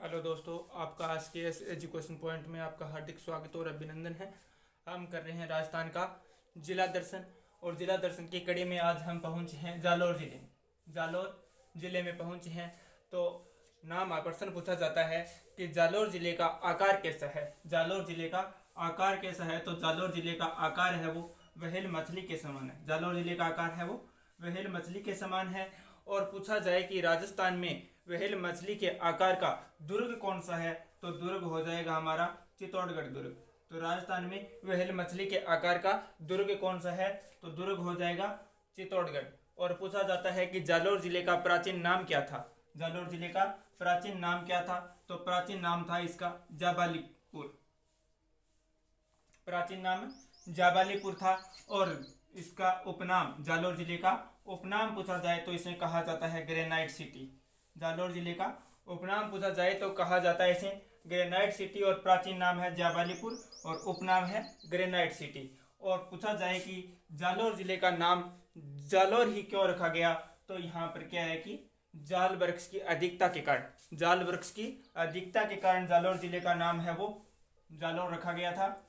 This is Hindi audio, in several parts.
हेलो दोस्तों, आपका आज के इस एजुकेशन पॉइंट में आपका हार्दिक स्वागत और अभिनंदन है। हम कर रहे हैं राजस्थान का जिला दर्शन और जिला दर्शन की कड़ी में आज हम पहुंचे हैं जालोर जिले में पहुंचे हैं। तो नाम प्रश्न पूछा जाता है कि जालोर जिले का आकार कैसा है। जालोर जिले का आकार कैसा है? तो जालोर जिले का आकार है वो व्हेल मछली के समान है। जालोर जिले का आकार है वो व्हेल मछली के समान है। और पूछा जाए कि राजस्थान में व्हेल मछली के आकार का दुर्ग कौन सा है, तो दुर्ग हो जाएगा हमारा चित्तौड़गढ़ दुर्ग। तो राजस्थान में व्हेल मछली के आकार का दुर्ग कौन सा है, तो दुर्ग हो जाएगा चित्तौड़गढ़। और पूछा जाता है कि जालोर जिले का प्राचीन नाम क्या था। जालोर जिले का प्राचीन नाम क्या था, तो प्राचीन नाम था इसका जाबालीपुर। प्राचीन नाम जाबालीपुर था। और इसका उपनाम, जालोर जिले का उपनाम पूछा जाए तो इसे कहा जाता है ग्रेनाइट सिटी। जालोर जिले का उपनाम पूछा जाए तो कहा जाता है इसे ग्रेनाइट सिटी। और प्राचीन नाम है जाबालीपुर और उपनाम है ग्रेनाइट सिटी। और पूछा जाए कि जालोर जिले का नाम जालोर ही क्यों रखा गया, तो यहाँ पर क्या है कि जाल वृक्ष की अधिकता के कारण, जाल वृक्ष की अधिकता के कारण जालोर जिले का नाम है वो जालोर रखा गया था।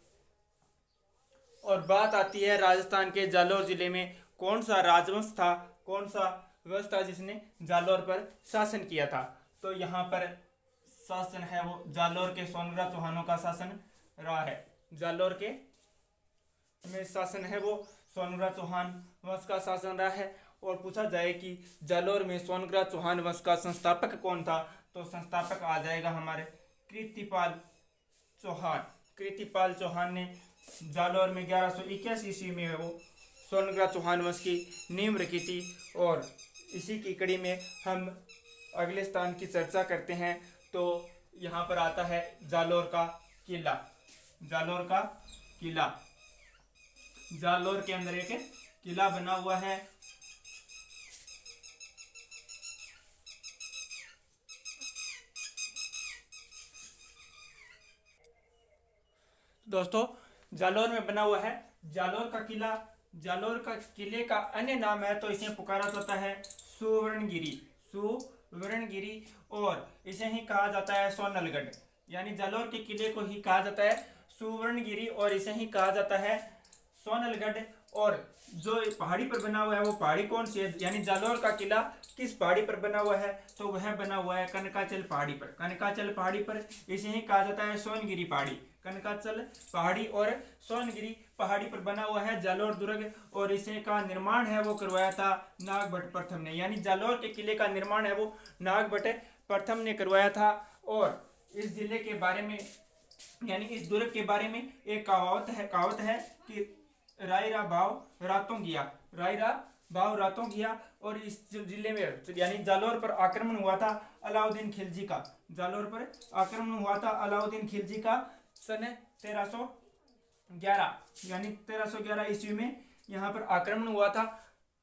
और बात आती है राजस्थान के जालोर जिले में कौन सा राजवंश था, कौन सा वंश था जिसने जालोर पर शासन किया था। तो यहाँ पर शासन है वो जालोर के सोनग्रा चौहानों का शासन रहा है। जालोर के में शासन है वो सोनग्रा चौहान वंश का शासन रहा है। और पूछा जाए कि जालोर में सोनग्रा चौहान वंश का संस्थापक कौन था, तो संस्थापक आ जाएगा हमारे कीर्तिपाल चौहान। कीर्तिपाल चौहान ने जालोर में 1181 ईस्वी में वो सोनग्रा चौहान वंश की नींव रखी थी। और इसी की कड़ी में हम अगले स्थान की चर्चा करते हैं। तो यहाँ पर आता है जालोर का किला। जालोर का किला, जालोर के अंदर एक किला बना हुआ है। दोस्तों, जालोर में बना हुआ है जालोर का किला। जालोर का किले का अन्य नाम है तो इसे पुकारा जाता है सुवर्णगिरी। सुवर्णगिरी। और इसे ही कहा जाता है सोनलगढ़। यानी जालोर के किले को ही कहा जाता है सुवर्णगिरी और इसे ही कहा जाता है सोनलगढ़। और जो पहाड़ी पर बना हुआ है वो पहाड़ी कौन सी है, यानी जालोर का किला किस पहाड़ी पर बना हुआ है, तो वह बना हुआ है कनकाचल पहाड़ी पर। कनकाचल पहाड़ी पर इसे ही कहा जाता है सोनगिरी पहाड़ी। कनकाचल पहाड़ी और सोनगिरी पहाड़ी पर बना हुआ है जालोर दुर्ग। और इसे का निर्माण है वो करवाया था नागभट्ट प्रथम ने। यानी जालोर के किले का निर्माण है वो नागभट्ट प्रथम ने करवाया था। और इस जिले के बारे में, यानी इस दुर्ग के बारे में एक कहावत है कि रायरा भाव रातों गया, रायरा भाव रातों गया। और इस जिले में यानी जालोर पर आक्रमण हुआ था अलाउद्दीन खिलजी का। जालोर पर आक्रमण हुआ था अलाउद्दीन खिलजी का सन 1311, यानी 1311 ईस्वी में यहाँ पर आक्रमण हुआ था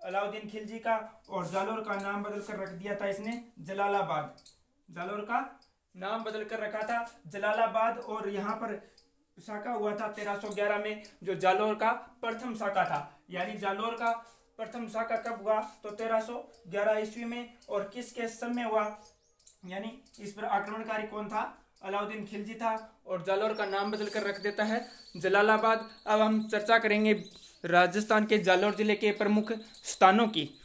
अलाउद्दीन खिलजी का। और जालोर का नाम बदल कर रख दिया था इसने जलालाबाद। जालोर का नाम बदल कर रखा था जलालाबाद। और यहाँ पर शाखा हुआ था 1311 में, जो जालोर का प्रथम शाखा था। यानी जालोर का प्रथम शाखा कब हुआ, तो 1311 ईस्वी में। और किसके समय हुआ, यानी इस पर आक्रमणकारी कौन था, अलाउद्दीन खिलजी था। और जालोर का नाम बदल कर रख देता है जलालाबाद। अब हम चर्चा करेंगे राजस्थान के जालोर जिले के प्रमुख स्थानों की।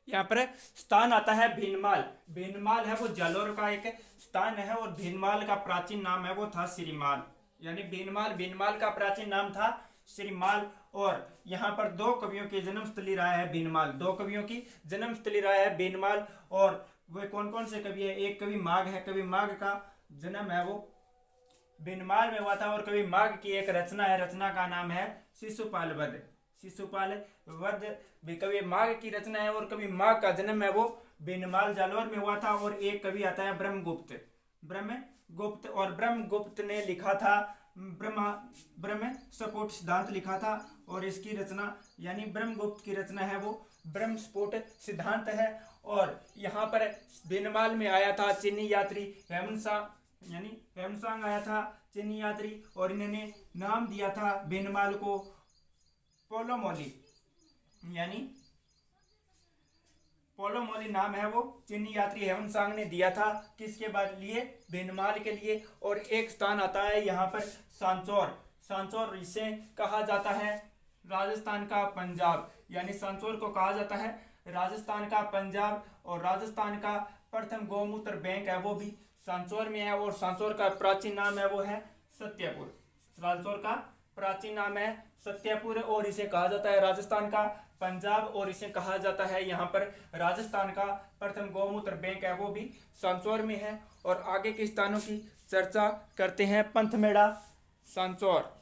यहाँ पर स्थान आता है भीनमाल। भीनमाल है वो जालोर का एक स्थान है। और भीनमाल का प्राचीन नाम है वो था श्रीमाल। यानी भीनमाल का प्राचीन नाम था श्रीमाल। और यहाँ पर दो कवियों की जन्मस्थली रहा है भीनमाल। दो कवियों की जन्मस्थली रहा है भीनमाल। और वे कौन कौन से कवि है, एक कवि माघ है। कवि माघ का जन्म है वो भीनमाल में हुआ था। और कवि माघ की एक रचना है, रचना का नाम है शिशुपाल वध। शिशुपाल वध भी कवि माघ की रचना है। और कवि माघ का जन्म है वो भीनमाल जालोर में हुआ था। और एक कवि आता है ब्रह्मगुप्त। और ब्रह्मगुप्त ने लिखा था ब्रह्म स्फोट सिद्धांत लिखा था। और इसकी रचना, यानी ब्रह्मगुप्त की रचना है वो ब्रह्म स्फोट सिद्धांत है। और यहाँ पर भीनमाल में आया था चीनी यात्री हेमसांग आया था चीनी यात्री। और इन्होंने नाम दिया था भीनमाल को पोलोमोली। यानी पोलोमोली ये नाम है वो चीनी यात्री हेवनसांग ने दिया था। किसके बाद लिए? भीनमाल के लिए। और एक स्थान आता है यहाँ पर सांचौर। सांचौर इसे कहा जाता है राजस्थान का पंजाब, यानी सांचौर को कहा जाता है राजस्थान का पंजाब। और राजस्थान का प्रथम गौमूत्र बैंक है वो भी सांचौर में है। और सांचौर का प्राचीन नाम है वो है सत्यपुर। सांचौर का प्राचीन नाम है सत्यपुर और इसे कहा जाता है राजस्थान का पंजाब। और इसे कहा जाता है यहाँ पर राजस्थान का प्रथम गौमूत्र बैंक है वो भी सांचौर में है। और आगे के स्थानों की चर्चा करते हैं। पंथमेड़ा, सांचौर।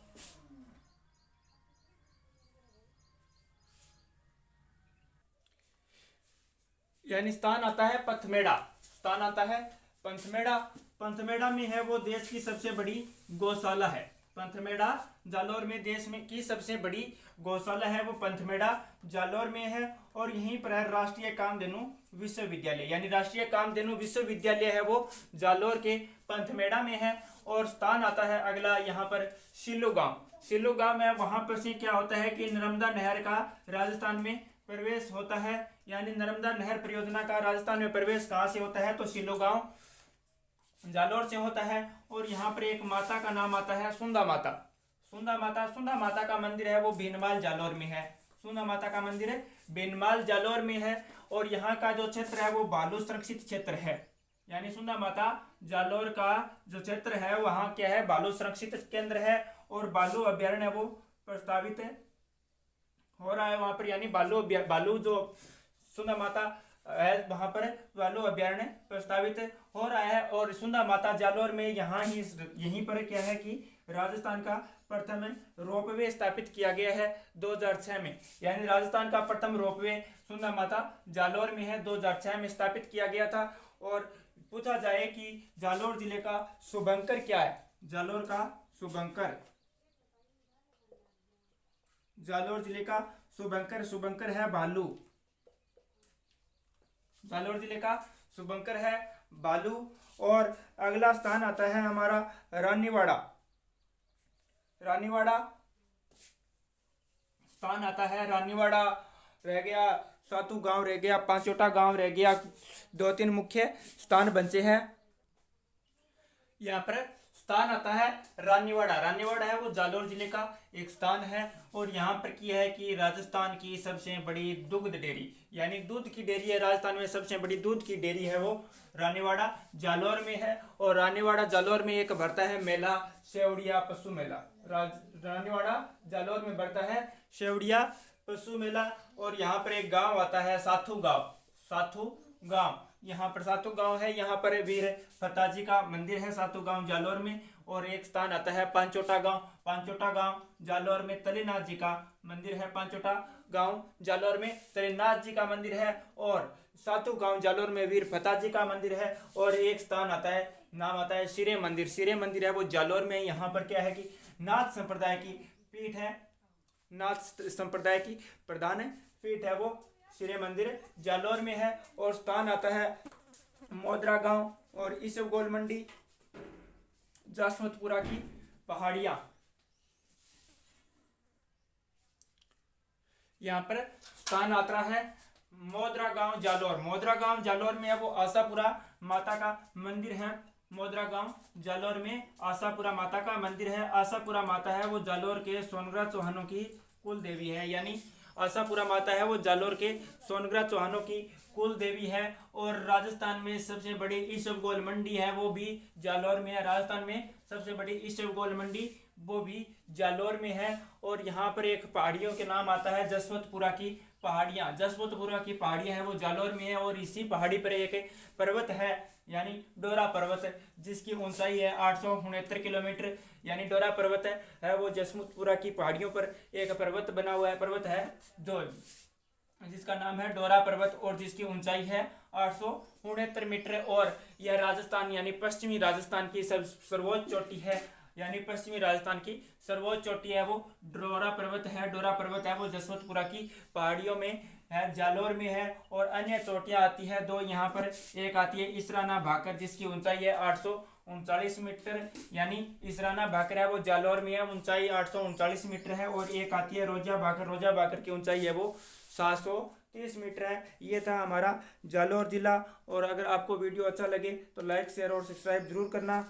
यानी स्थान आता है पथमेड़ा, स्थान आता है पंथमेड़ा। पंथमेड़ा में है वो देश की सबसे बड़ी गौशाला है। पंथमेड़ा जालौर में देश में की सबसे बड़ी गौशाला है वो पंथमेड़ा जालौर में है। और यहीं पर है राष्ट्रीय कामधेनु विश्वविद्यालय, यानी राष्ट्रीय कामधेनु विश्वविद्यालय है वो जालौर के पंथमेड़ा में है। और स्थान आता है अगला यहाँ पर सिल्लो गांव। सिल्लो गांव में वहां पर से क्या होता है कि नर्मदा नहर का राजस्थान में प्रवेश होता है, यानी नर्मदा नहर परियोजना का राजस्थान में प्रवेश कहाँ से होता है? तो सिल्लो गांव जालौर से होता है। और यहाँ पर एक माता का नाम आता है सुंदा माता। सुंदा माता, सुंदा माता का मंदिर है वो भीनमाल जालौर में है। सुंदा माता का मंदिर है भीनमाल जालौर में है। और यहाँ का जो क्षेत्र है वो बालू संरक्षित क्षेत्र है, यानी सुंदा माता जालौर का जो क्षेत्र है वहाँ क्या है? बालू संरक्षित केंद्र है। और बालू अभ्यारण्य वो प्रस्तावित है हो रहा है वहां पर, यानी बालू जो सुंदा माता है वहां पर बालू अभ्यारण्य प्रस्तावित हो रहा है। और सुंदा माता जालौर में यहीं पर क्या है कि राजस्थान का प्रथम रोपवे स्थापित किया गया है 2006 में, यानी राजस्थान का प्रथम रोपवे सुंदा माता जालौर में है, 2006 में स्थापित किया गया था। और पूछा जाए कि जालौर जिले का शुभंकर क्या है? जालौर का शुभंकर, जालौर जिले का शुभंकर है भालू। जालौर जिले का शुभंकर है भालू। और अगला स्थान आता है हमारा रानीवाड़ा। रानीवाड़ा स्थान आता है रानीवाड़ा। रह गया सातू गांव, रह गया पांचोटा गांव, रह गया 2-3 मुख्य स्थान बचे हैं। यहाँ पर स्थान आता है रानीवाड़ा। रानीवाड़ा है वो जालौर जिले का एक स्थान है। और यहाँ पर की है कि राजस्थान की सबसे बड़ी दुग्ध डेयरी, यानी दूध की डेयरी है राजस्थान में, सबसे बड़ी दूध की डेयरी है वो रानीवाड़ा जालौर में है। और रानीवाड़ा जालौर में एक भरता है मेला, सेवड़िया पशु मेला। रानीवाड़ा जालौर में भरता है सेवड़िया पशु मेला। और यहाँ पर एक गांव आता है साथू गांव। साथू गांव, यहाँ पर सातू गांव है। यहाँ पर वीर फताजी का मंदिर है सातू गांव जालौर में। और एक स्थान आता है पांचोटा गांव। पांचोटा गांव जालौर में तलेनाथ जी का मंदिर है। पांचोटा गांव जालौर में तलेनाथ जी का मंदिर है। और सातू गांव जालौर में वीर फताजी का मंदिर है। और एक स्थान आता है, नाम आता है सिरे मंदिर। सिरे मंदिर है वो जालौर में। यहाँ पर क्या है कि नाथ संप्रदाय की पीठ है, नाथ संप्रदाय की प्रधान पीठ है वो सिरे मंदिर जालौर में है। और स्थान आता है मोदरा गांव और ईसबगोल मंडी, जसवंतपुरा की पहाड़ियां। यहाँ पर स्थान आता है मोदरा गांव जालौर। मोदरा गांव जालौर में है वो आशापुरा माता का मंदिर है। मोदरा गांव जालौर में आशापुरा माता का मंदिर है। आशापुरा माता है वो जालौर के सोनग्रा चौहानों की कुल देवी है, यानी आशापुरा माता है वो जालौर के सोनग्रा चौहानों की कुल देवी है। और राजस्थान में सबसे बड़ी ईसबगोल मंडी है वो भी जालौर में है। राजस्थान में सबसे बड़ी ईसबगोल मंडी वो भी जालौर में है। और यहाँ पर एक पहाड़ियों के नाम आता है जसवंतपुरा की पहाड़ियाँ। जसवंतपुरा की पहाड़ियाँ हैं वो जालौर में है। और इसी पहाड़ी पर एक पर्वत है, यानी डोरा पर्वत, जिसकी ऊंचाई है 869 किलोमीटर, यानी डोरा पर्वत है वो जसवंतपुरा की पहाड़ियों पर एक पर्वत बना हुआ है, पर्वत है जो जिसका नाम है डोरा पर्वत और जिसकी ऊंचाई है 869 मीटर। और यह राजस्थान यानी पश्चिमी राजस्थान की सर्वोच्च चोटी है, यानी पश्चिमी राजस्थान की सर्वोच्च चोटी है वो डोरा पर्वत है। डोरा पर्वत है वो जसवंतपुरा की पहाड़ियों में है, जालौर में है। और अन्य चोटियां आती है दो यहाँ पर, एक आती है इसराना भाकर जिसकी ऊंचाई है 839 मीटर, यानी इसराना भाकर है वो जालौर में है, ऊंचाई 839 मीटर है। और एक आती है रोजा भाकर। रोजा भाकर की ऊंचाई है वो 700 30 मीटर है। ये था हमारा जालौर ज़िला। और अगर आपको वीडियो अच्छा लगे तो लाइक शेयर और सब्सक्राइब जरूर करना।